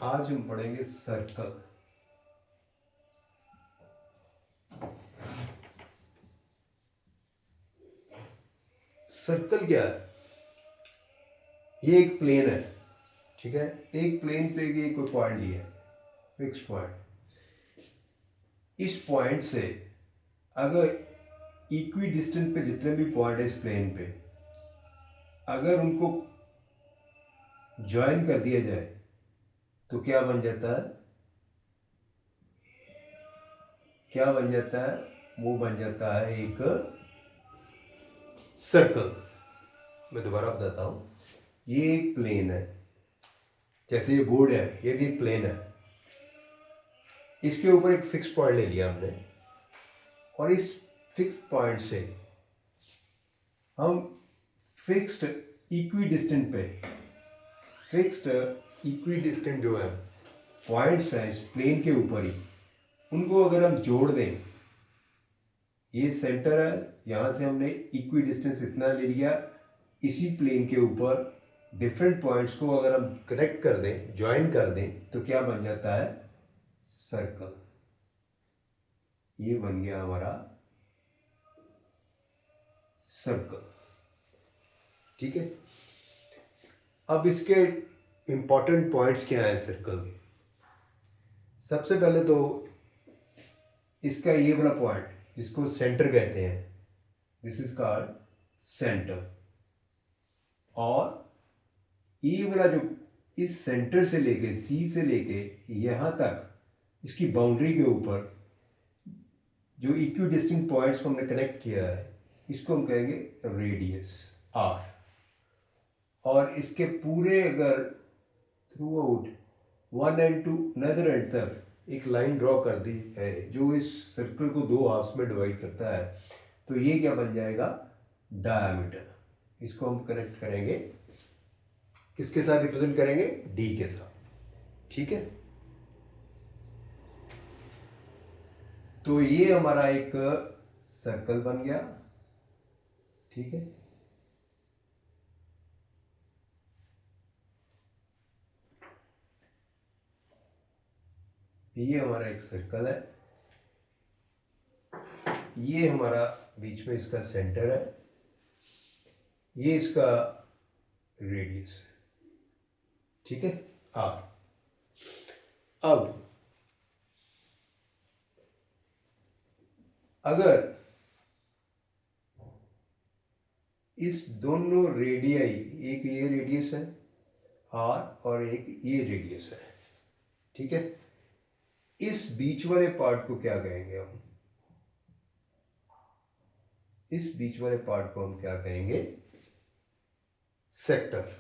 आज हम पढ़ेंगे सर्कल। सर्कल क्या है? ये एक प्लेन है, ठीक है। एक प्लेन पे ये कोई पॉइंट लिया है, फिक्स पॉइंट। इस पॉइंट से अगर इक्वी डिस्टेंस पे जितने भी पॉइंट है इस प्लेन पे, अगर उनको ज्वाइन कर दिया जाए तो क्या बन जाता है? क्या बन जाता है? वो बन जाता है एक सर्कल। मैं दोबारा बताता हूँ। ये एक प्लेन है, जैसे ये बोर्ड है, ये भी एक प्लेन है। इसके ऊपर एक फिक्स पॉइंट ले लिया हमने, और इस फिक्स पॉइंट से हम फिक्स्ड इक्वी डिस्टेंट पे, फिक्स्ड इक्वी डिस्टेंट जो है पॉइंट्स हैं इस प्लेन के ऊपर ही, उनको अगर हम जोड़ दें, ये सेंटर है, यहाँ से हमने इक्वी डिस्टेंस इतना ले लिया, इसी प्लेन के ऊपर डिफरेंट पॉइंट्स को अगर हम कनेक्ट कर दें, ज्वाइन कर दें, तो क्या बन जाता है? सर्कल। ये बन गया हमारा सर्कल, ठीक है। अब इसके इंपॉर्टेंट पॉइंट्स क्या है सर्कल के? सबसे पहले तो इसका ये वाला पॉइंट जिसको सेंटर कहते हैं, दिस इज कॉल्ड सेंटर। और ये वाला जो इस सेंटर से लेके, सी से लेके यहाँ तक, इसकी बाउंड्री के ऊपर जो इक्वी डिस्टिंक्ट पॉइंट्स को हमने कनेक्ट किया है, इसको हम कहेंगे रेडियस आर। और इसके पूरे अगर throughout one end to another end तक एक लाइन ड्रॉ कर दी है जो इस सर्कल को दो हाफ्स में डिवाइड करता है, तो ये क्या बन जाएगा? डायमीटर। इसको हम कनेक्ट करेंगे, किसके साथ रिप्रेजेंट करेंगे? डी के साथ, ठीक है। तो ये हमारा एक सर्कल बन गया, ठीक है। ये हमारा एक सर्कल है, ये हमारा बीच में इसका सेंटर है, ये इसका रेडियस है, ठीक है, आर। अब अगर इस दोनों रेडियाई, एक ये रेडियस है आर और एक ये रेडियस है, ठीक है, इस बीच वाले पार्ट को क्या कहेंगे हम? इस बीच वाले पार्ट को हम क्या कहेंगे? सेक्टर।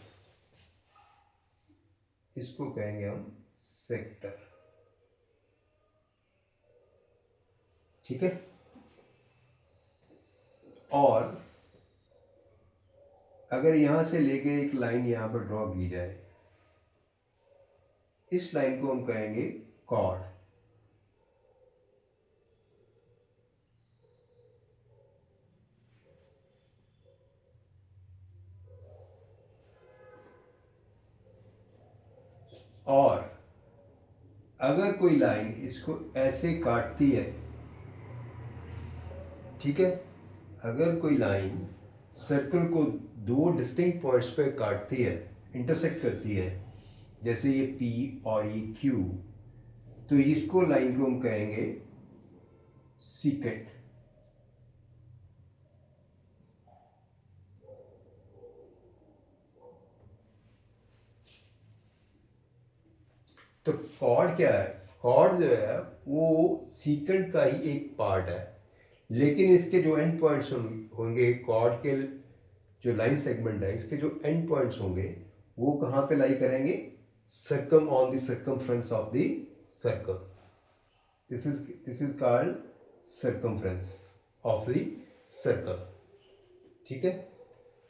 इसको कहेंगे हम सेक्टर, ठीक है। और अगर यहां से लेके एक लाइन यहां पर ड्रॉ की जाए, इस लाइन को हम कहेंगे कॉर्ड। और अगर कोई लाइन इसको ऐसे काटती है, ठीक है, अगर कोई लाइन सर्कल को दो डिस्टिंक्ट पॉइंट्स पे काटती है, इंटरसेक्ट करती है, जैसे ये P और ये Q, तो इसको लाइन को हम कहेंगे सीकेंट। तो कॉर्ड क्या है? कॉर्ड जो है वो सीकेंट का ही एक पार्ट है, लेकिन इसके जो एंड पॉइंट्स होंगे, कॉर्ड के जो लाइन सेगमेंट है, इसके जो एंड पॉइंट्स होंगे, वो कहाँ पे लाई करेंगे? Circum on the circumference of the circle. This is called circumference of the circle, ठीक है।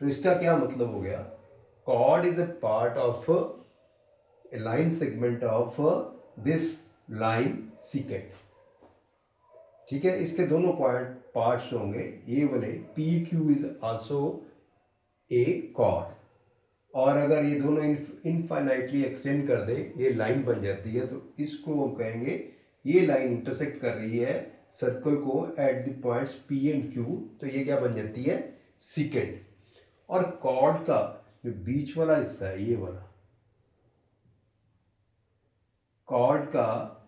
तो इसका क्या मतलब हो गया? Chord is a part of a line segment of this line secant, ठीक है। इसके दोनों पॉइंट पार्ट्स होंगे, ये वाले P Q is also a chord, और अगर ये दोनों इनफाइनाइटली एक्सटेंड कर दे, ये लाइन बन जाती है, तो इसको हम कहेंगे ये लाइन इंटरसेक्ट कर रही है सर्कल को at the points P and Q, तो ये क्या बन जाती है, सीकेंड। और कॉर्ड का जो बीच वाला हिस्सा है, ये वाला कॉर्ड का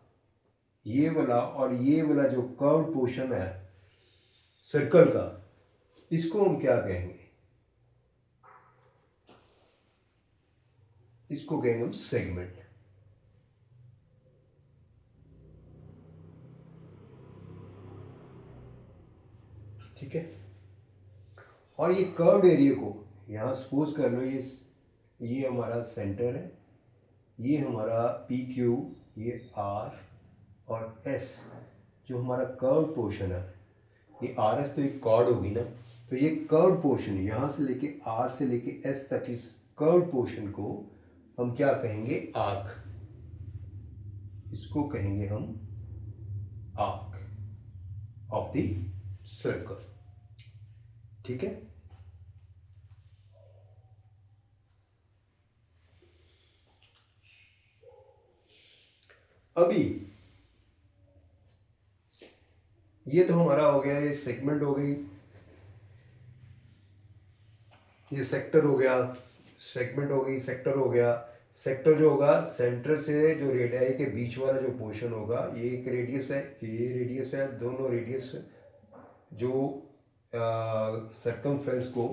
ये वाला और ये वाला जो कर्व पोर्शन है सर्कल का, इसको हम क्या कहेंगे, इसको कहेंगे हम सेगमेंट। ठीक है। और ये कर्व एरिया को यहां सपोज कर लो, ये हमारा सेंटर है, ये हमारा पी क्यू, ये आर और एस जो हमारा कर्व पोर्शन है, ये आर एस तो एक कॉर्ड होगी ना, तो ये कर्व पोर्शन यहाँ से लेके आर से लेके एस तक इस कर्व पोर्शन को हम क्या कहेंगे, आर्क। इसको कहेंगे हम आर्क ऑफ द सर्कल। ठीक है। अभी ये तो हमारा हो गया, ये सेगमेंट हो गई, ये सेक्टर हो गया, सेगमेंट हो गई, सेक्टर हो गया। सेक्टर जो होगा सेंटर से जो रेडियाई के बीच वाला जो पोर्शन होगा, ये एक रेडियस है, ये रेडियस है, दोनों रेडियस जो सरकमफ्रेंस को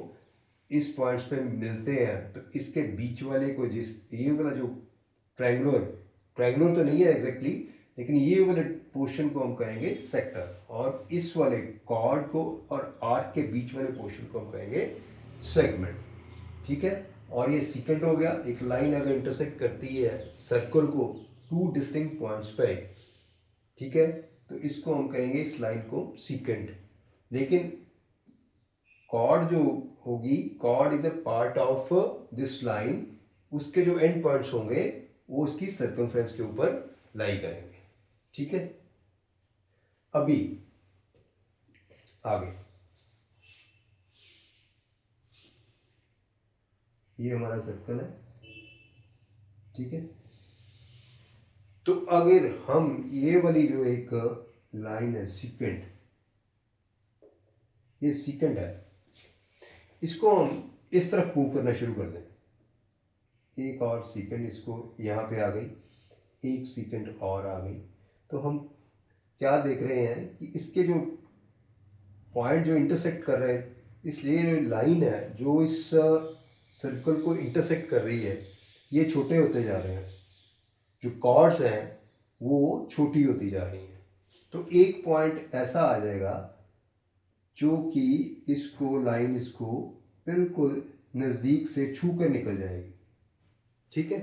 इस पॉइंट्स पे मिलते हैं, तो इसके बीच वाले को जिस ये वाला जो ट्रायंगुलर ट्रायंगुलर तो नहीं है एग्जैक्टली, लेकिन ये वाले पोर्शन को हम कहेंगे सेक्टर, और इस वाले कॉर्ड को और आर्क के बीच वाले पोर्शन को हम कहेंगे सेगमेंट। ठीक है। और ये सीकेंट हो गया, एक लाइन अगर इंटरसेक्ट करती है सर्कल को टू डिस्टिंक्ट पॉइंट्स पे, ठीक है, तो इसको हम कहेंगे इस लाइन को सीकेंट। लेकिन कॉर्ड जो होगी, chord is a part of this line, उसके जो एंड पॉइंट्स होंगे वो उसकी सर्कमफ्रेंस के ऊपर लाई करेंगे। ठीक है। अभी आगे ये हमारा सर्कल है। ठीक है। तो अगर हम ये वाली जो एक लाइन है सीकेंट, ये सीकेंट है, इसको हम इस तरफ मूव करना शुरू कर दें, एक और सीकेंट इसको यहाँ पे आ गई, एक सीकेंट और आ गई, तो हम क्या देख रहे हैं कि इसके जो पॉइंट जो इंटरसेक्ट कर रहे हैं, इसलिए लाइन है जो इस सर्कल को इंटरसेक्ट कर रही है, ये छोटे होते जा रहे हैं, जो कॉर्ड्स हैं वो छोटी होती जा रही हैं। तो एक पॉइंट ऐसा आ जाएगा जो कि इसको लाइन इसको बिल्कुल नज़दीक से छू कर निकल जाएगी। ठीक है।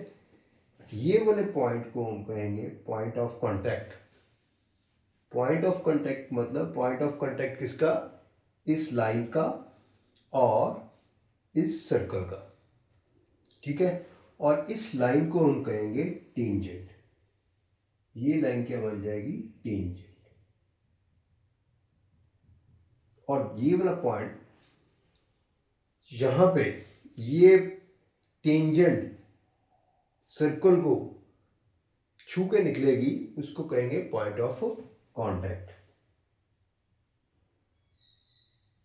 ये वाले पॉइंट को हम कहेंगे point of contact. Point of contact मतलब पॉइंट ऑफ कांटेक्ट किसका, इस लाइन का और इस सर्कल का। ठीक है। और इस लाइन को हम कहेंगे टेंजेंट। ये लाइन क्या बन जाएगी, टेंजेंट। और ये वाला पॉइंट यहां पे ये टेंजेंट सर्कल को छू के निकलेगी, उसको कहेंगे point of contact.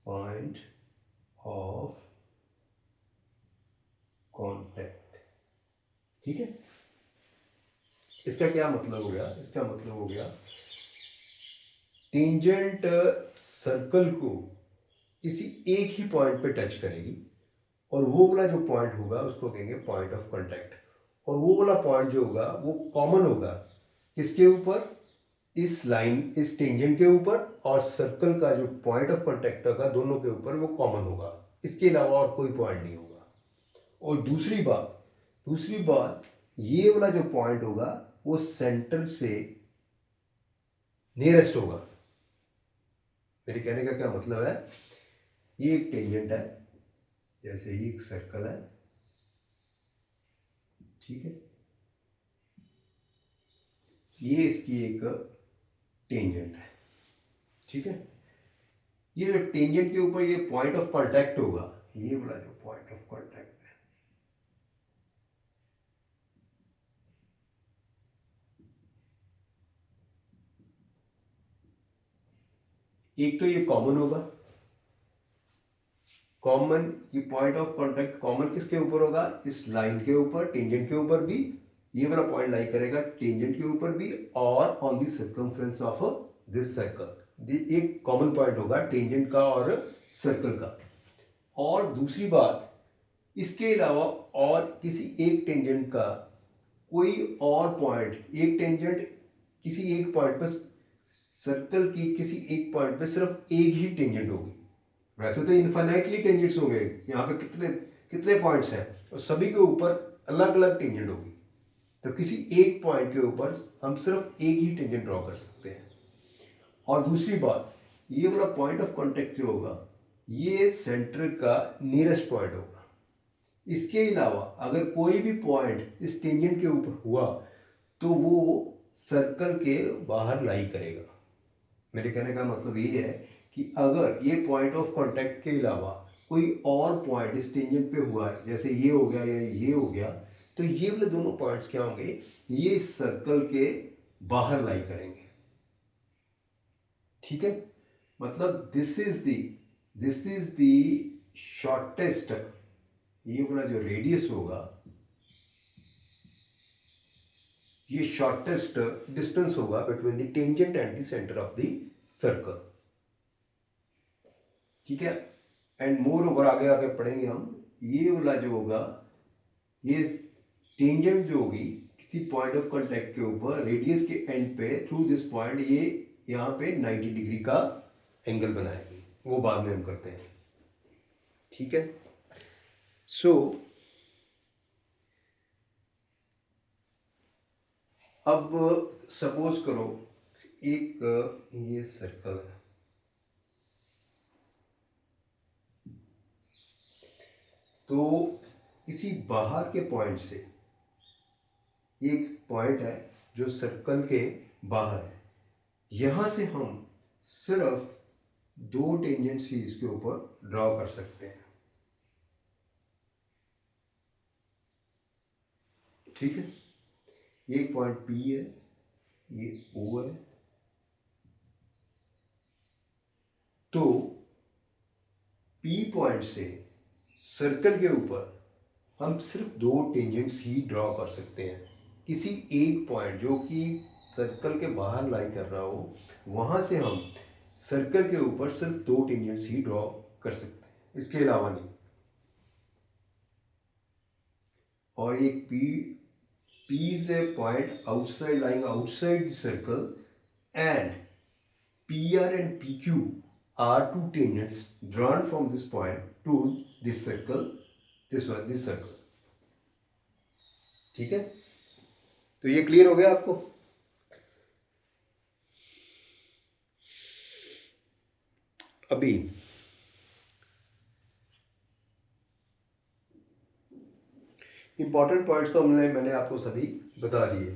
Point of contact. ठीक है। इसका क्या मतलब हो गया, इसका मतलब हो गया टेंजेंट सर्कल को किसी एक ही पॉइंट पे टच करेगी, और वो वाला जो पॉइंट होगा उसको कहेंगे पॉइंट ऑफ कांटेक्ट। और वो वाला पॉइंट जो होगा वो कॉमन होगा किसके ऊपर, इस लाइन इस टेंजेंट के ऊपर, और सर्कल का जो पॉइंट ऑफ कांटेक्ट होगा दोनों के ऊपर वो कॉमन होगा, इसके अलावा और कोई पॉइंट नहीं होगा। और दूसरी बात ये वाला जो पॉइंट होगा वो सेंटर से नियरेस्ट होगा। मेरे कहने का क्या मतलब है, ये एक टेंजेंट है, जैसे ही एक सर्कल है, ठीक है, ये इसकी एक टेंजेंट है। ठीक है। ये जो टेंजेंट के ऊपर ये पॉइंट ऑफ कांटेक्ट होगा, ये वाला जो पॉइंट ऑफ कांटेक्ट है, एक तो ये कॉमन होगा, कॉमन, ये पॉइंट ऑफ कांटेक्ट कॉमन किसके ऊपर होगा, इस लाइन के ऊपर, टेंजेंट के ऊपर भी, ये वाला पॉइंट लाई करेगा टेंजेंट के ऊपर भी और on the circumference of this circle. एक कॉमन पॉइंट होगा टेंजेंट का और सर्कल का। और दूसरी बात, इसके अलावा और किसी एक टेंजेंट का कोई और पॉइंट, एक टेंजेंट किसी एक पॉइंट पर, सर्कल की किसी एक पॉइंट पे सिर्फ एक ही टेंजेंट होगी। वैसे तो इनफाइनाइटली टेंजेंट्स होंगे, यहाँ पे कितने कितने पॉइंट्स हैं और सभी के ऊपर अलग अलग टेंजेंट होगी। तो किसी एक पॉइंट के ऊपर हम सिर्फ एक ही टेंजेंट ड्रॉ कर सकते हैं। और दूसरी बात, ये वाला पॉइंट ऑफ कांटेक्ट जो होगा ये सेंटर का नियरेस्ट पॉइंट होगा। इसके अलावा अगर कोई भी पॉइंट इस टेंजेंट के ऊपर हुआ तो वो सर्कल के बाहर लाई करेगा। मेरे कहने का मतलब ये है कि अगर ये पॉइंट ऑफ कांटेक्ट के अलावा कोई और पॉइंट इस टेंजेंट पे हुआ है, जैसे ये हो गया या ये हो गया, तो ये वाले दोनों पॉइंट्स क्या होंगे, ये इस सर्कल के बाहर लाई करेंगे। ठीक है, मतलब दिस इज द शॉर्टेस्ट, ये वाला जो रेडियस होगा ये शॉर्टेस्ट डिस्टेंस होगा between the tangent and the centre of the circle. ठीक है, एंड मोर ओवर आगे आगे पढ़ेंगे हम, ये वाला जो होगा ये टेंजेंट जो होगी किसी पॉइंट ऑफ कांटेक्ट के ऊपर रेडियस के एंड पे थ्रू दिस पॉइंट ये यहाँ पे 90 डिग्री का एंगल बनाएगी, वो बाद में हम करते हैं। ठीक है, सो अब सपोज करो एक ये सर्कल है, तो किसी बाहर के पॉइंट से, एक पॉइंट है जो सर्कल के बाहर है, यहां से हम सिर्फ दो टेंजेंट्स ही इसके ऊपर ड्रॉ कर सकते हैं। ठीक है, ये पॉइंट P है, ये O है, तो P पॉइंट से सर्कल के ऊपर हम सिर्फ दो टेंजेंट्स ही ड्रॉ कर सकते हैं। किसी एक पॉइंट जो कि सर्कल के बाहर लाई कर रहा हो, वहां से हम सर्कल के ऊपर सिर्फ दो टेंजेंट्स ही ड्रॉ कर सकते हैं, इसके अलावा नहीं। और एक P is a point outside, lying outside the circle, and PR and PQ are two tangents drawn from this point to this circle, this circle. ठीक है, तो ये क्लियर हो गया आपको। अभी इंपॉर्टेंट पॉइंट्स तो मैंने आपको सभी बता दिए।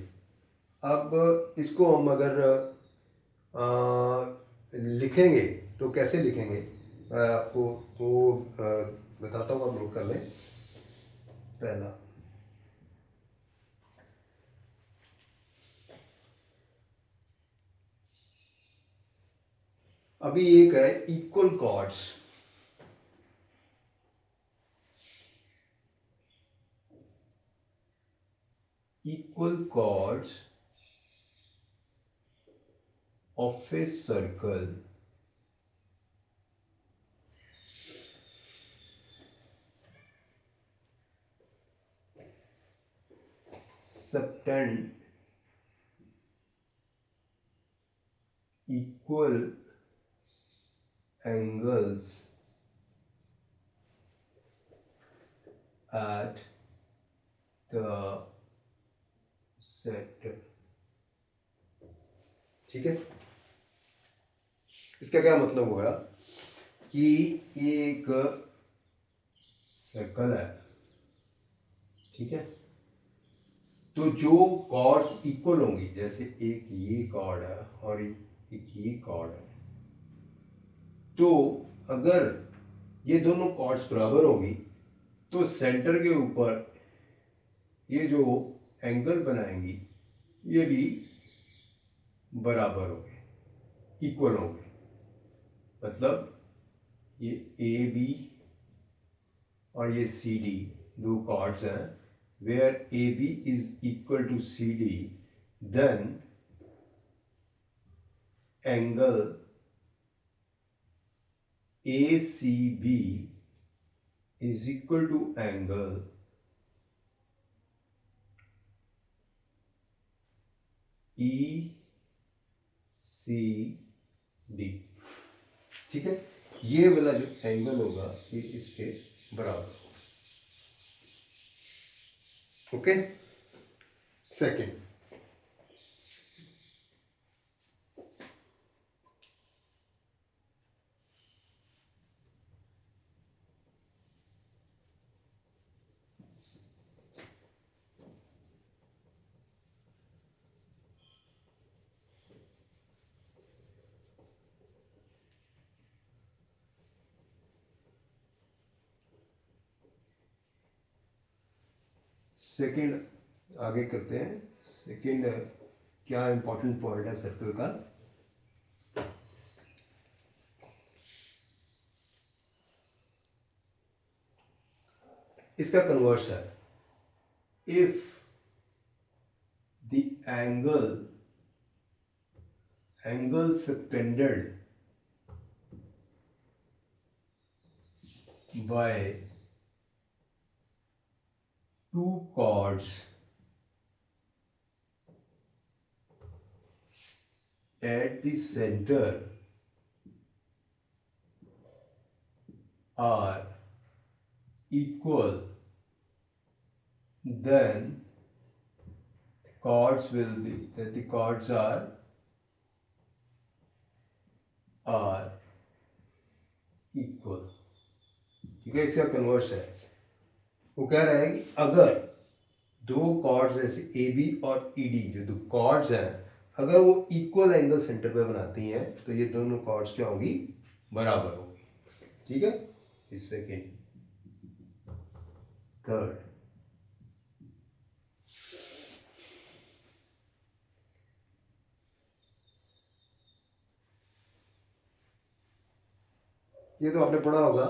अब इसको हम अगर लिखेंगे तो कैसे लिखेंगे, मैं आपको वो बताता हूँ, आप नोट कर लें। पहला, अभी एक है equal chords. Equal chords of a circle subtend equal angles at the center। ठीक है, इसका क्या मतलब होगा कि एक सर्कल है, ठीक है, तो जो कॉर्ड्स इक्वल होंगी, जैसे एक ये कॉर्ड है और एक ये कॉर्ड है, तो अगर ये दोनों कॉर्ड्स बराबर होंगी तो सेंटर के ऊपर ये जो एंगल बनाएंगी ये भी बराबर होंगे, इक्वल होंगे। मतलब ये ए बी और ये सी डी दो कॉर्ड्स हैं, where A B is equal to C D, then angle A C B is equal to angle E C D. ठीक है, ये वाला जो एंगल होगा ये इसके बराबर होगा। ओके, सेकंड, सेकंड आगे करते हैं। सेकंड क्या इंपॉर्टेंट पॉइंट है सर्कल का, इसका कन्वर्स है। If the angle subtended bye two chords at the center are equal, then the chords are equal। ठीक है, इसका कन्वर्स है। वो कह रहा है कि अगर दो कॉर्ड्स जैसे ए बी और ई डी जो दो कॉर्ड्स हैं, अगर वो इक्वल एंगल सेंटर पे बनाती हैं तो ये दोनों कॉर्ड्स क्या होगी, बराबर होगी। ठीक है, इस सेकेंड, थर्ड, ये तो आपने पढ़ा होगा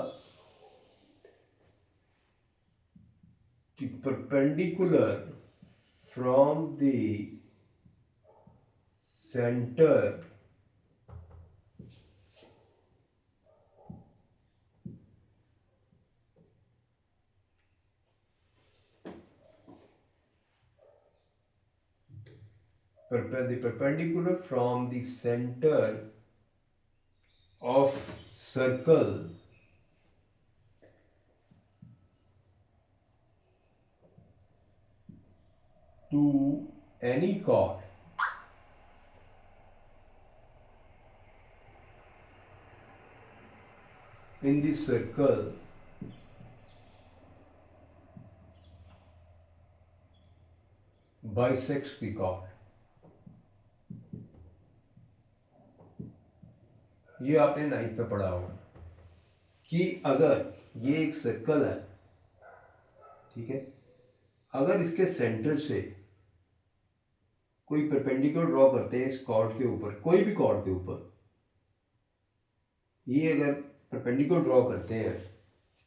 कि perpendicular from the centre perpendicular from the center of circle to any chord in the circle bisects the chord। ये आपने नाइन्थ पे पढ़ा होगा कि अगर ये एक सर्कल है, ठीक है, अगर इसके सेंटर से कोई परपेंडिकुलर ड्रॉ करते हैं इस कॉर्ड के ऊपर, कोई भी कॉर्ड के ऊपर, ये अगर परपेंडिकुलर ड्रॉ करते हैं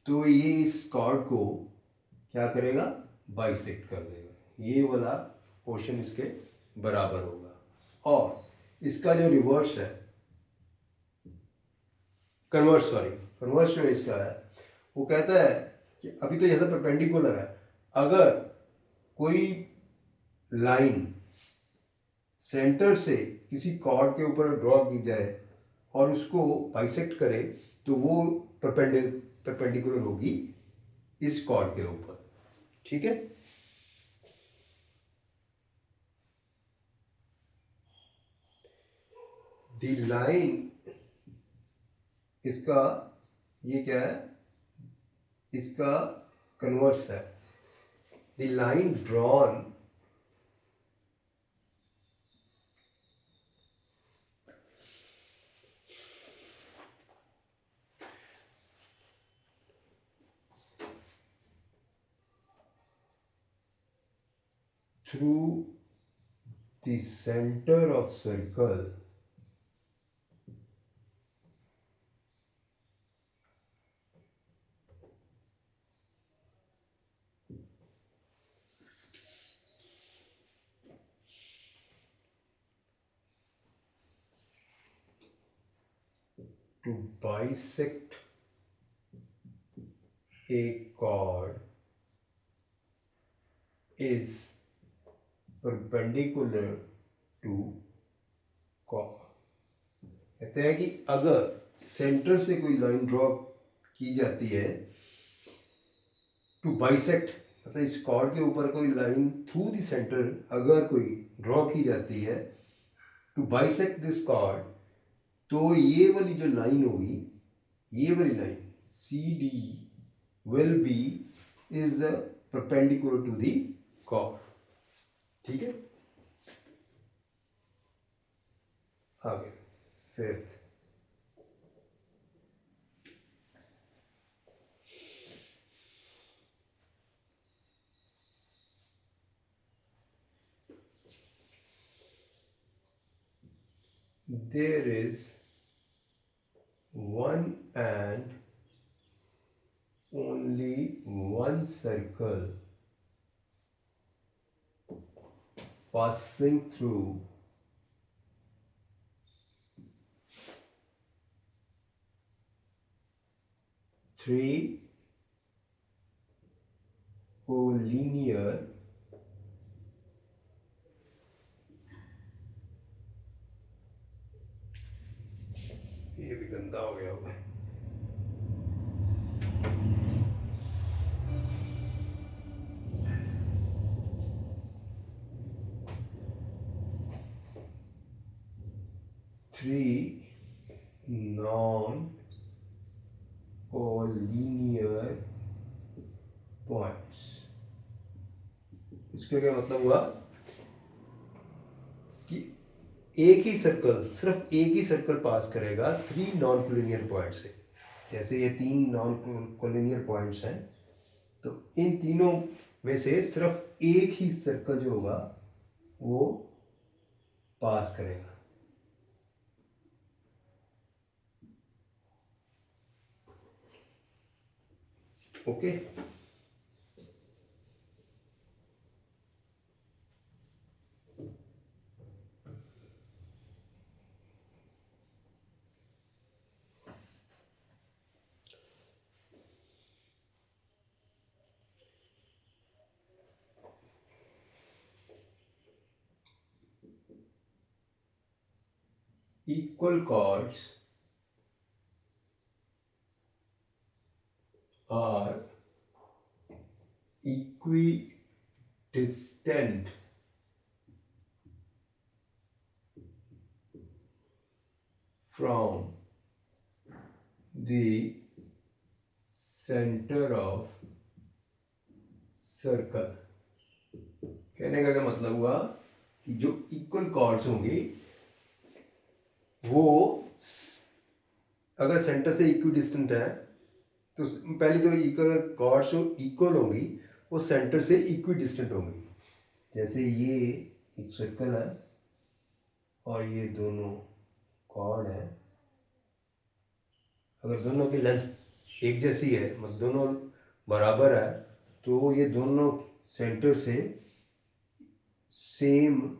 तो ये इस कॉर्ड को क्या करेगा, बाइसेक्ट कर देगा। ये वाला पोर्शन इसके बराबर होगा। और इसका जो रिवर्स है, कन्वर्स जो इसका है, वो कहता है कि अभी तो जैसा परपेंडिकुलर है, अगर कोई लाइन सेंटर से किसी कॉर्ड के ऊपर ड्रॉ की जाए और उसको बाइसेक्ट करे तो वो परपेंडिकुलर होगी इस कॉर्ड के ऊपर। ठीक है, द लाइन, इसका ये क्या है, इसका कन्वर्स है। The line drawn through the center of circle to bisect a chord is perpendicular to chord। कहते हैं कि अगर सेंटर से कोई लाइन ड्रॉ की जाती है टू बाइसेक्ट, मतलब इस कॉर्ड के ऊपर कोई लाइन थ्रू द सेंटर अगर कोई ड्रॉ की जाती है टू बाइसेक्ट दिस कॉर्ड, तो ये वाली जो लाइन होगी, ये वाली line C D will be is perpendicular to the chord. ठीक है, आगे fifth, there is one and only one circle passing through three collinear ये भी गंदा हो गया होगा, three non-collinear points। इसका क्या मतलब हुआ कि एक ही सर्कल, सिर्फ एक ही सर्कल पास करेगा थ्री नॉन कोलिनियर पॉइंट से। जैसे ये तीन नॉन कोलिनियर पॉइंट्स हैं, तो इन तीनों में से सिर्फ एक ही सर्कल जो होगा वो पास करेगा। Okay, equal chords are equidistant from the center of circle। कहने का क्या मतलब हुआ कि जो इक्वल कॉर्ड्स होंगे वो अगर सेंटर से इक्वी डिस्टेंट है, तो पहले तो इक्वल कॉर्ड्स जो इक्वल होंगी वो सेंटर से इक्वी डिस्टेंट होंगी। जैसे ये एक सर्कल है और ये दोनों कॉर्ड है, अगर दोनों की लेंथ एक जैसी है, मतलब दोनों बराबर है, तो ये दोनों सेंटर से सेम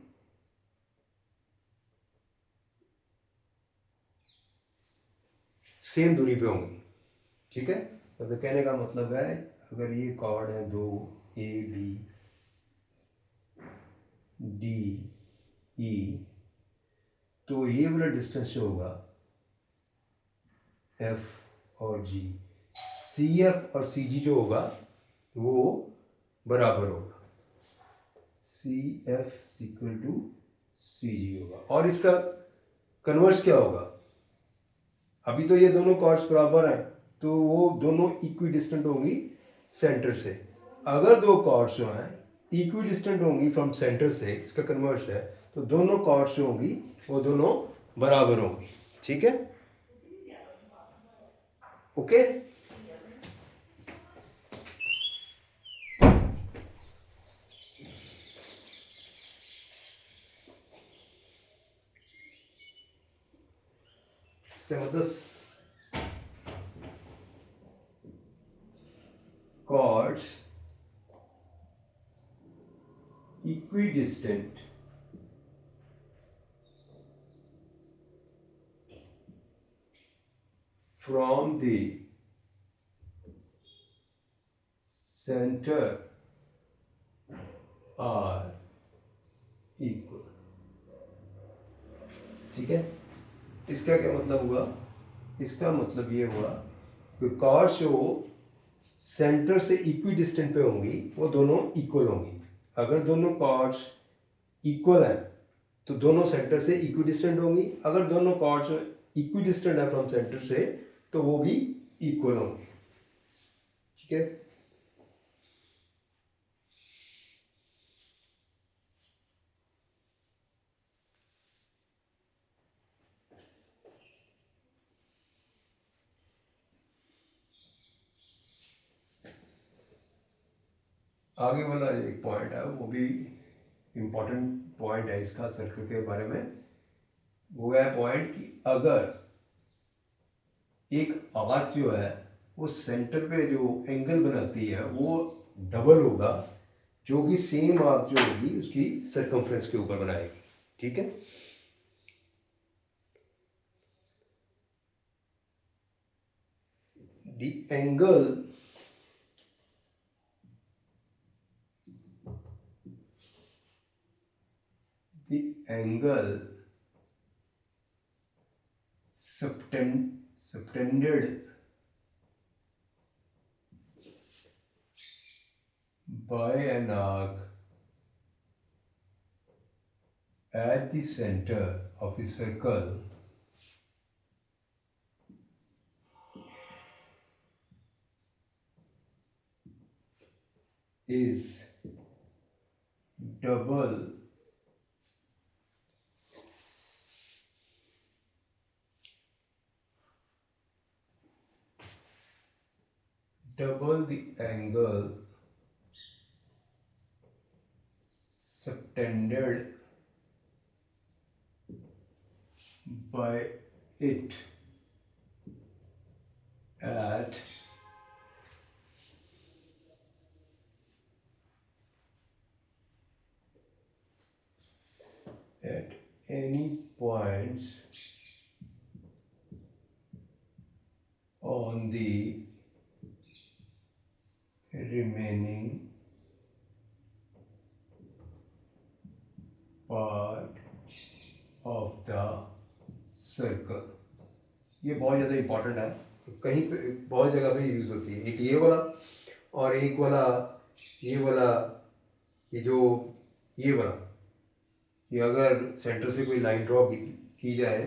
दूरी पे होंगी। ठीक है, तो कहने का मतलब है अगर ये कॉर्ड है दो, ए बी डी ई, तो ये वाला डिस्टेंस जो होगा एफ और जी, सी एफ और सी जी जो होगा वो बराबर होगा, सी एफ इक्वल टू सी जी होगा। और इसका कन्वर्स क्या होगा, अभी तो ये दोनों कॉर्ड्स बराबर हैं तो वो दोनों इक्वी डिस्टेंट होंगी सेंटर से। अगर दो कॉर्ड्स जो हैं इक्वी डिस्टेंट होंगी फ्रॉम सेंटर से, इसका कन्वर्स है, तो दोनों कॉर्ड्स जो होंगी वो दोनों बराबर होंगी। ठीक है, ओके। इसका मतलब chords equidistant from the center are equal। ठीक है, इसका क्या मतलब हुआ? इसका मतलब ये हुआ कि कॉर्ड्स जो सेंटर से इक्वी डिस्टेंट पे होंगी वो दोनों इक्वल होंगी। अगर दोनों कॉर्ड्स इक्वल हैं तो दोनों सेंटर से इक्वी डिस्टेंट होंगी। अगर दोनों कॉर्ड्स इक्वी डिस्टेंट है फ्रॉम सेंटर से तो वो भी इक्वल होंगे। ठीक है, आगे वाला एक पॉइंट है, वो भी इम्पोर्टेंट पॉइंट है इसका सर्कल के बारे में। वो है पॉइंट कि अगर एक आर्क जो है वो सेंटर पे जो एंगल बनाती है वो डबल होगा, जो कि सेम आर्क जो होगी उसकी सरकमफ्रेंस के ऊपर बनाएगी। ठीक है, the angle subtended by an arc at the center of the circle is double the angle subtended by it at any points on the remaining part of the circle। ये बहुत ज़्यादा इम्पोर्टेंट है, कहीं पे बहुत जगह पे यूज़ होती है। एक ये वाला और एक वाला ये वाला, ये जो ये वाला, ये अगर सेंटर से कोई लाइन ड्रॉ की जाए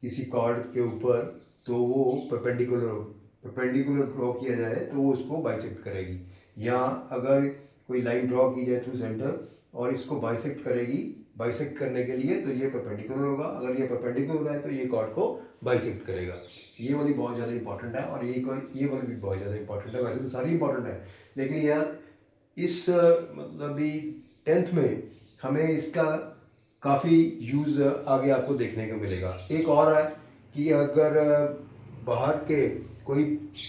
किसी कॉर्ड के ऊपर तो वो परपेंडिकुलर ड्रॉ किया जाए तो वो उसको बाइसेक्ट करेगी। या अगर कोई लाइन ड्रॉ की जाए थ्रू सेंटर और इसको बाइसेक्ट करेगी, बाइसेक्ट करने के लिए तो ये परपेंडिकुलर होगा, अगर ये परपेंडिकुलर है तो ये कॉर्ड को बाइसेक्ट करेगा। ये वाली बहुत ज़्यादा इंपॉर्टेंट है और ये वाली भी बहुत ज़्यादा इंपॉर्टेंट है। वैसे तो सारी इंपॉर्टेंट है, लेकिन यार इस मतलब भी 10th में हमें इसका काफ़ी यूज़ आगे आपको देखने को मिलेगा। एक और है कि अगर बाहर के कोई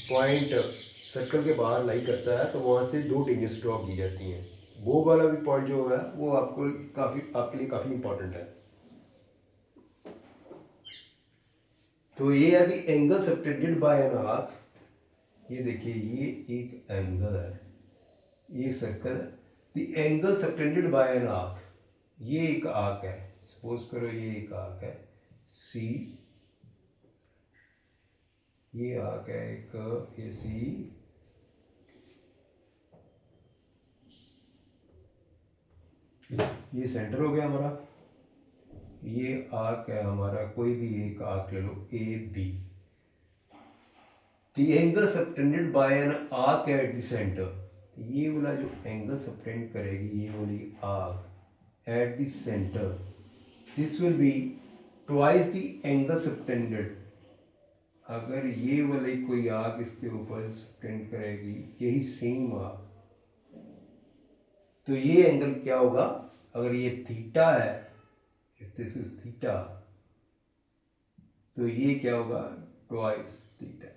पॉइंट सर्कल के बाहर लाई करता है तो वहाँ से 2 टेंजेंट्स ड्रॉ की जाती हैं। वो वाला भी पॉइंट जो है वो आपको आपके लिए काफ़ी इंपॉर्टेंट है। तो ये है the angle subtended by an arc. ये देखिए ये एक एंगल है, ये सर्कल है। The angle subtended by an arc, ये एक आर्क है। सपोज करो ये एक आर्क है सी, ये आर्क है एक ए सी, ये सेंटर हो गया हमारा। ये आर्क है हमारा, कोई भी एक आर्क ले लो a b. The angle subtended by an arc at the centre, ये वाला जो एंगल सबटेंड करेगी ये वाली arc at the centre, this will be twice the angle subtended. अगर ये वाली कोई आर्क इसके ऊपर सबटेंड करेगी यही सेम आर्क, तो ये एंगल क्या होगा? अगर ये थीटा है, इफ दिस इज थीटा, तो ये क्या होगा? Twice theta.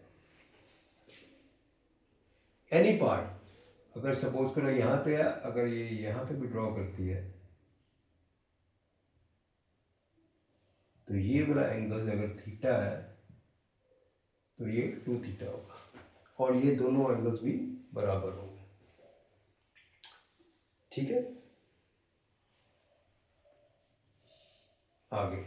एनी पार्ट, अगर सपोज करो यहाँ पे है, अगर ये यहाँ पे भी ड्रॉ करती है तो ये वाला एंगल अगर थीटा है तो ये 2 थीटा होगा और ये दोनों एंगल्स भी बराबर होंगे। ठीक है, आगे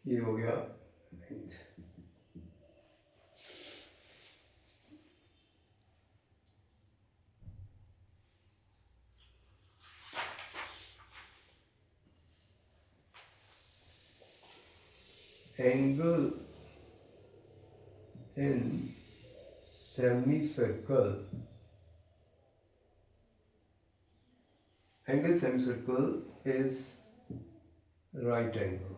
ये हो गया angle in semicircle, angle semicircle is right angle.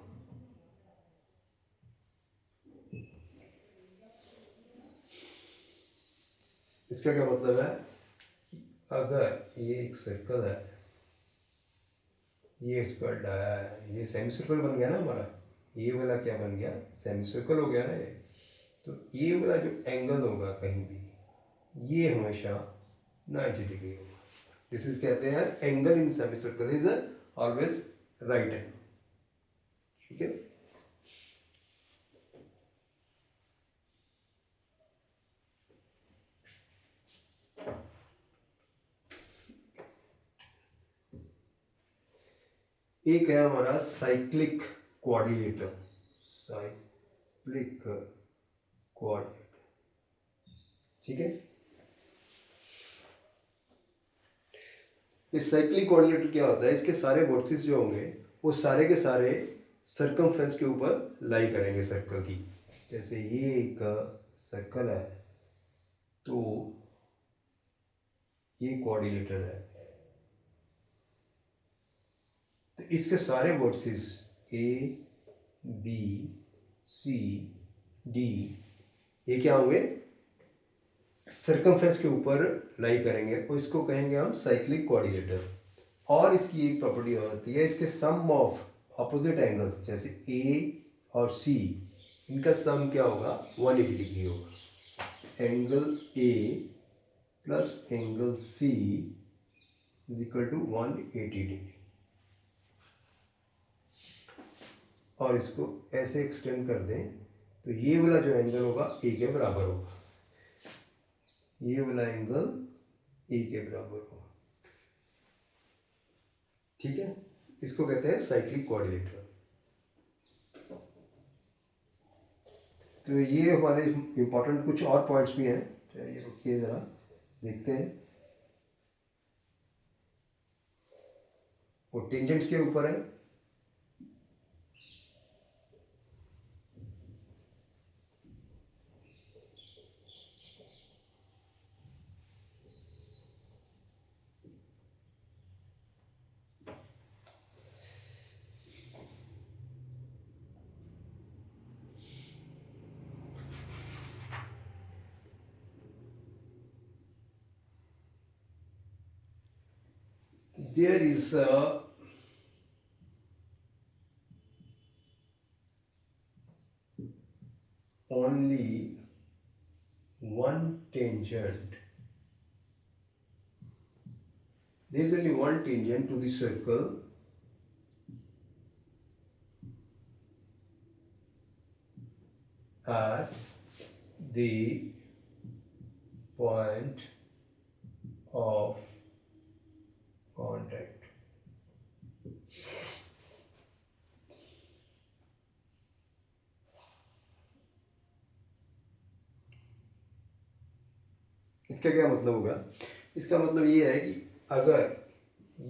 इसका क्या मतलब है कि अगर ये एक सर्कल है, ये इसका डाया है, ये सेमी सर्कल बन गया ना हमारा, ये वाला क्या बन गया, सेमी सर्कल हो गया ना ये, तो ये वाला जो एंगल होगा कहीं भी, ये हमेशा 90 डिग्री होगा। दिस इज कहते हैं angle in semi circle is always right angle. ठीक है, एक है हमारा साइक्लिक कोऑर्डिनेटर, साइक्लिक कोऑर्डिनेटर। ठीक है, इस साइक्लिक कोऑर्डिनेटर क्या होता है, इसके सारे वर्टिसेस जो होंगे वो सारे के सारे सरकमफ्रेंस के ऊपर लाई करेंगे सर्कल की। जैसे ये एक सर्कल है तो ये कोऑर्डिनेटर है, तो इसके सारे vertices A B C D ये क्या होंगे, सरकमफ्रेंस के ऊपर लाई करेंगे और इसको कहेंगे हम साइक्लिक कोऑर्डिनेटर। और इसकी एक प्रॉपर्टी होती है, इसके सम ऑफ अपोजिट एंगल्स जैसे ए और सी, इनका सम क्या होगा, 180 डिग्री होगा। Angle A plus angle C is equal to 180 degree. और इसको ऐसे एक्सटेंड कर दें तो ये वाला जो एंगल होगा ए के बराबर होगा, ये वाला एंगल ए के बराबर होगा। ठीक है, इसको कहते हैं साइक्लिक कोऑर्डिनेटर। तो ये हमारे इंपॉर्टेंट कुछ और पॉइंट्स भी हैं, चलिए रुकिए जरा देखते हैं। वो टेंजेंट्स के ऊपर है, there is only one tangent. There is only one tangent to the circle at the point of contact. इसका क्या मतलब होगा, इसका मतलब ये है कि अगर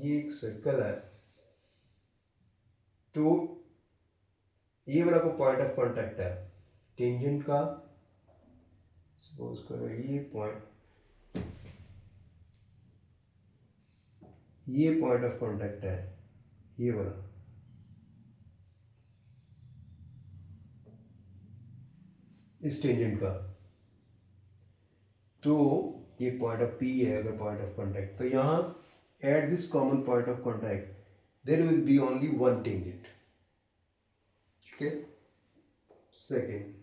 ये एक सर्कल है तो ये वाला को पॉइंट ऑफ कांटेक्ट है टेंजेंट का, सपोज करो ये पॉइंट ऑफ कांटेक्ट है ये वाला, इस टेंजेंट का, तो ये पॉइंट ऑफ पी है अगर पॉइंट ऑफ कांटेक्ट, तो यहाँ at this common point of contact there will be only one tangent. Okay, second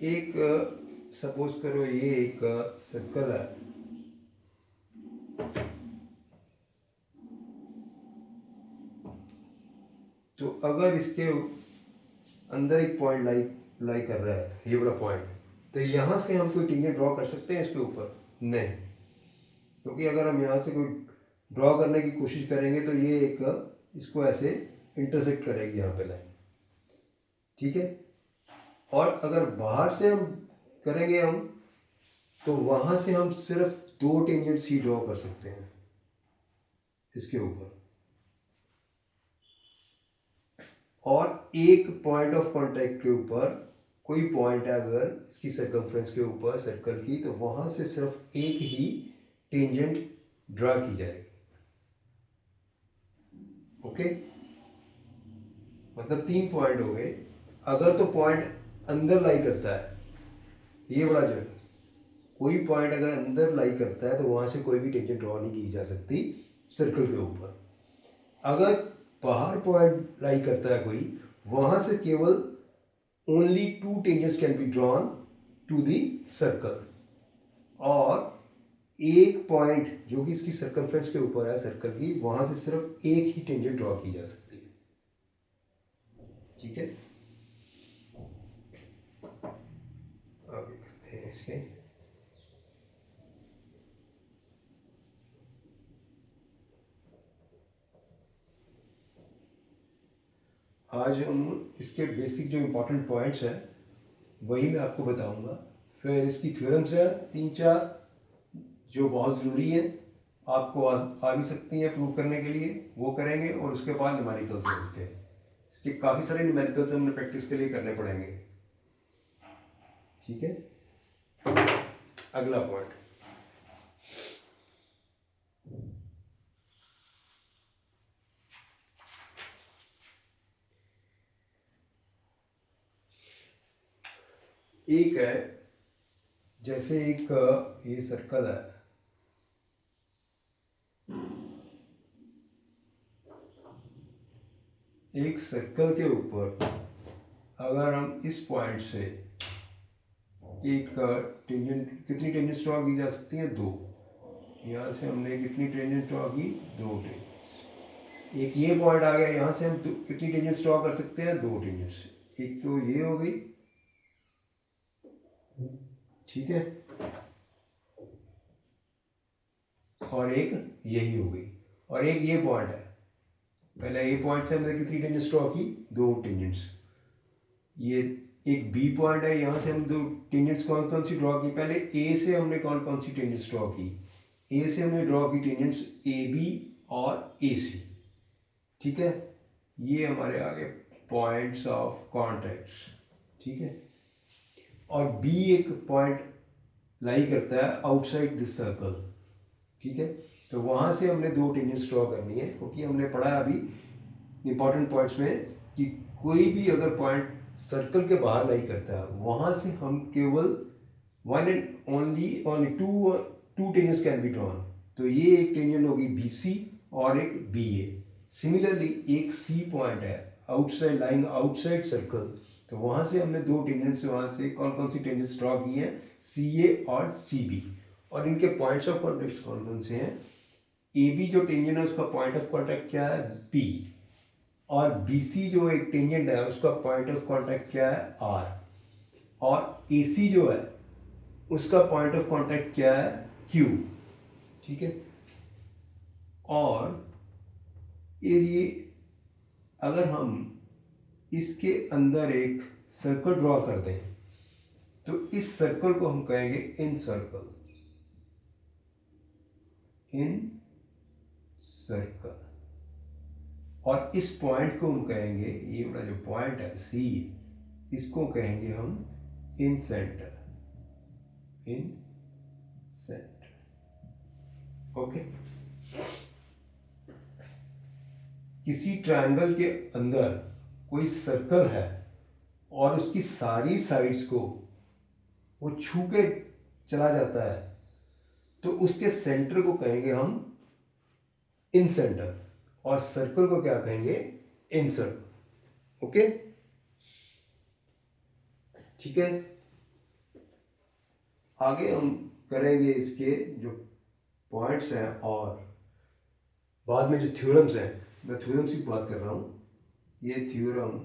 एक सपोज करो ये एक सर्कल है, तो अगर इसके अंदर एक पॉइंट लाई कर रहा है, ये वाला पॉइंट, तो यहाँ से हम कोई टेंजेंट ड्रॉ कर सकते हैं इसके ऊपर? नहीं, क्योंकि अगर हम यहाँ से कोई ड्रॉ करने की कोशिश करेंगे तो ये एक इसको ऐसे इंटरसेक्ट करेगी यहाँ पे लाइन, ठीक है। और अगर बाहर से हम करेंगे हम, तो वहाँ से हम सिर्फ 2 टेंजेंट्स ही ड्रॉ कर सकते हैं इसके ऊपर, और एक पॉइंट ऑफ कांटेक्ट के ऊपर कोई पॉइंट है अगर इसकी सर्कमफ्रेंस के ऊपर सर्कल की, तो वहां से सिर्फ एक ही टेंजेंट ड्रा की जाएगी। ओके, मतलब 3 पॉइंट हो गए। अगर तो पॉइंट अंदर लाई करता है, ये बड़ा जो है, कोई पॉइंट अगर अंदर लाई करता है तो वहां से कोई भी टेंजेंट ड्रॉ नहीं की जा सकती सर्कल के ऊपर। अगर बाहर पॉइंट लाई करता है कोई, वहां से केवल only 2 tangents can be drawn to the circle, और एक पॉइंट जो कि इसकी सर्कमफ्रेंस के ऊपर है सर्कल की, वहां से सिर्फ एक ही टेंजेंट ड्रॉ की जा सकती है, ठीक है। आगे करते हैं इसके। आज हम इसके बेसिक जो इम्पोर्टेंट पॉइंट्स हैं वही मैं आपको बताऊंगा। फिर इसकी थ्योरम्स है 3-4 जो बहुत ज़रूरी है, आपको आ भी सकती हैं प्रूव करने के लिए, वो करेंगे। और उसके बाद न्यूमेरिकल्स हैं इसके काफ़ी सारे न्यूमेरिकल्स हमने प्रैक्टिस के लिए करने पड़ेंगे, ठीक है। अगला पॉइंट, एक है जैसे एक ये सर्कल है, एक सर्कल के ऊपर अगर हम इस पॉइंट से एक टेंजेंट, कितनी टेंजेंट्स ड्रॉ की जा सकती हैं? 2। यहाँ से हमने कितनी टेंजेंट ड्रॉ की? 2 टेंजेंट्स। एक ये पॉइंट आ गया, यहाँ से हम कितनी टेंजेंट्स ड्रॉ कर सकते हैं? 2 टेंजेंट्स। एक तो ये हो गई, ठीक है, और एक यही हो गई, और एक ये पॉइंट है। पहले ये पॉइंट से हमने कितनी टेंजेंट्स ड्रॉ की? 2 टेंजेंट्स। ये एक बी पॉइंट है, यहाँ से हम 2 टेंजेंट्स कौन कौन सी ड्रॉ की? पहले ए से हमने कौन कौन सी टेंजेंट्स ड्रॉ की? ए से हमने ड्रॉ की टेंजेंट्स ए बी और ए सी, ठीक है। ये हमारे आगे पॉइंट्स ऑफ कॉन्टैक्ट्स, ठीक है। और बी एक पॉइंट लाई करता है आउटसाइड दिस सर्कल, ठीक है। तो वहाँ से हमने 2 टेंजेंट्स ड्रॉ करनी है, क्योंकि हमने पढ़ा है अभी इंपॉर्टेंट पॉइंट्स में कि कोई भी अगर पॉइंट सर्कल के बाहर लाई करता है, वहाँ से हम केवल one and only to tangents can be drawn. तो ये एक टेंजेंट होगी बी सी और एक बी ए। सिमिलरली एक सी पॉइंट है आउटसाइड, लाइंग आउटसाइड सर्कल, तो वहाँ से हमने 2 टेंजेंट्स, वहाँ से कौन कौन सी टेंजेंट्स ड्रॉ की हैं? सी ए और सी बी। और इनके पॉइंट्स ऑफ कॉन्टैक्ट कौन कौन से हैं? ए बी जो टेंजेंट है उसका पॉइंट ऑफ कॉन्टैक्ट क्या है? बी। और बी सी जो एक टेंजेंट है उसका पॉइंट ऑफ कॉन्टैक्ट क्या है? आर। और ए सी जो है उसका पॉइंट ऑफ कॉन्टैक्ट क्या है? क्यू, ठीक है। और ये अगर हम इसके अंदर एक सर्कल ड्रॉ कर दें, तो इस सर्कल को हम कहेंगे इन सर्कल, इन सर्कल। और इस पॉइंट को हम कहेंगे, ये वाला जो पॉइंट है सी, इसको कहेंगे हम इन सेंटर, इन सेंटर, ओके। किसी ट्रायंगल के अंदर कोई सर्कल है और उसकी सारी साइड्स को वो छू के चला जाता है, तो उसके सेंटर को कहेंगे हम इन सेंटर, और सर्कल को क्या कहेंगे? इन सर्कल, ओके, ठीक है। आगे हम करेंगे इसके जो पॉइंट्स हैं और बाद में जो थ्योरम्स हैं, मैं थ्योरम्स की बात कर रहा हूँ। ये थ्योरम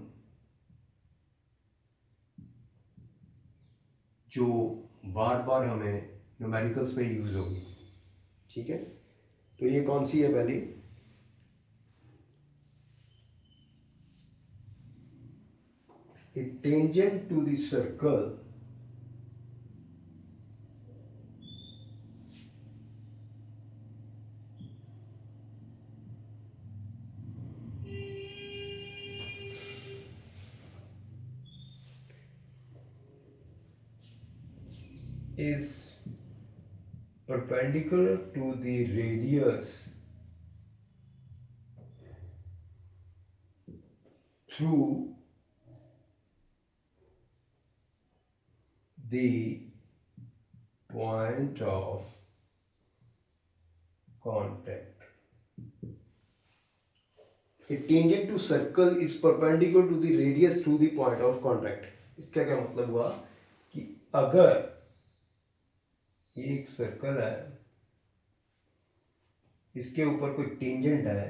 जो बार बार हमें न्यूमेरिकल्स में यूज़ होगी, ठीक है। तो ये कौन सी है पहली? A tangent to the circle is perpendicular to the radius through the point of contact. A tangent to circle is perpendicular to the radius through the point of contact. इसका क्या मतलब हुआ कि अगर ये एक सर्कल है, इसके ऊपर कोई टेंजेंट है,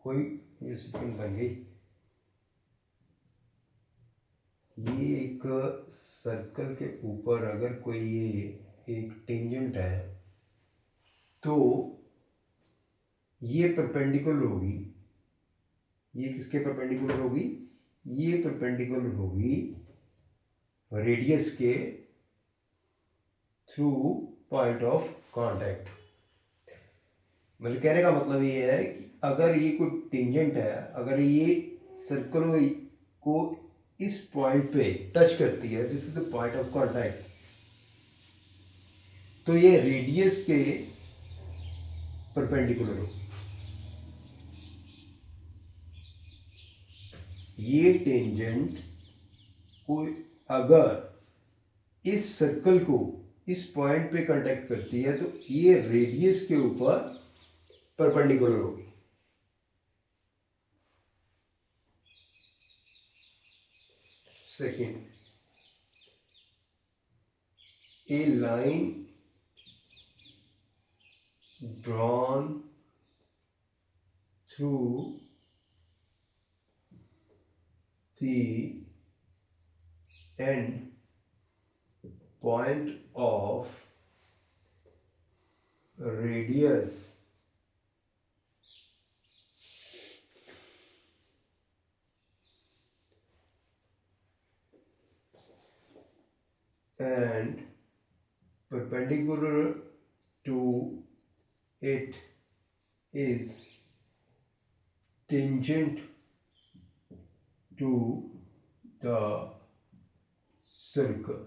कोई ये स्ट्रिंग बन गई, ये एक सर्कल के ऊपर अगर कोई ये एक टेंजेंट है तो ये परपेंडिकुलर होगी। ये किसके परपेंडिकुलर होगी? ये परपेंडिकुलर होगी रेडियस के थ्रू पॉइंट ऑफ कांटेक्ट। मतलब कहने का मतलब ये है कि अगर ये कोई टेंजेंट है, अगर ये सर्कल को इस पॉइंट पे टच करती है, this is the point of contact, तो ये रेडियस के परपेंडिकुलर होगी। ये टेंजेंट को अगर इस सर्कल को इस पॉइंट पे कांटेक्ट करती है तो ये रेडियस के ऊपर परपेंडिकुलर होगी। Second, a line drawn through the end point of radius and perpendicular to it is tangent to the circle।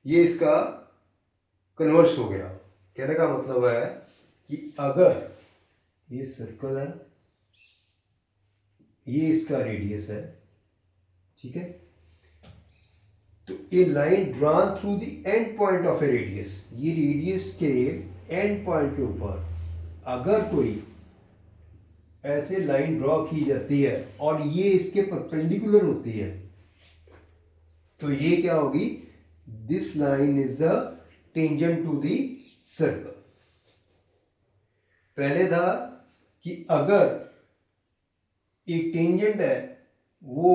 ये इसका कन्वर्स हो गया। कहने का मतलब है कि अगर ये सर्कल है, ये इसका रेडियस है, ठीक है, तो a line drawn through the end point of a radius, ये रेडियस के एंड पॉइंट के ऊपर अगर कोई ऐसे लाइन ड्रॉ की जाती है और ये इसके परपेंडिकुलर होती है तो ये क्या होगी? This line is a tangent to the circle. पहले था कि अगर एक टेंजेंट है वो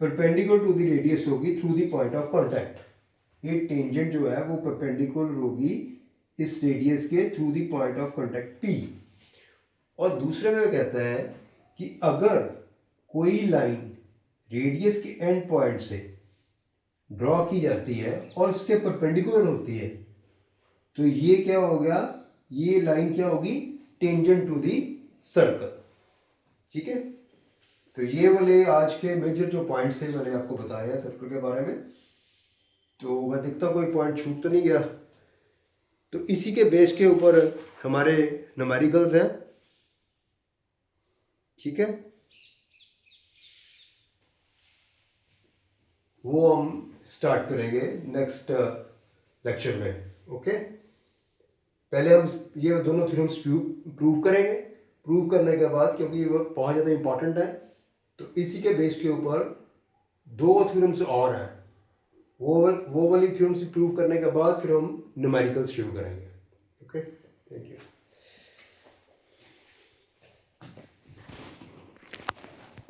परपेंडिकुलर टू द रेडियस होगी through the point of contact. ये टेंजेंट जो है वो परपेंडिकुलर होगी इस रेडियस के through the point of contact P। और दूसरे में कहता है कि अगर कोई लाइन रेडियस के एंड पॉइंट से ड्रॉ की जाती है और इसके परपेंडिकुलर होती है तो ये क्या होगा? ये लाइन क्या होगी? Tangent to the circle. ठीक है, तो ये वाले आज के मेजर जो पॉइंट्स थे मैंने आपको बताया है सर्कल के बारे में। तो मैं देखता कोई पॉइंट छूट तो नहीं गया। तो इसी के बेस के ऊपर हमारे न्यूमेरिकल्स हैं। ठीक है, वो हम स्टार्ट करेंगे नेक्स्ट लेक्चर में। ओके, पहले हम ये दोनों थ्योरम्स प्रूव करेंगे। प्रूव करने के बाद, क्योंकि वो बहुत ज़्यादा इंपॉर्टेंट है, तो इसी के बेस के ऊपर दो थ्योरम्स और हैं, वो वाली थ्योरम्स प्रूव करने के बाद फिर हम न्यूमेरिकल्स शुरू करेंगे। Okay, thank you.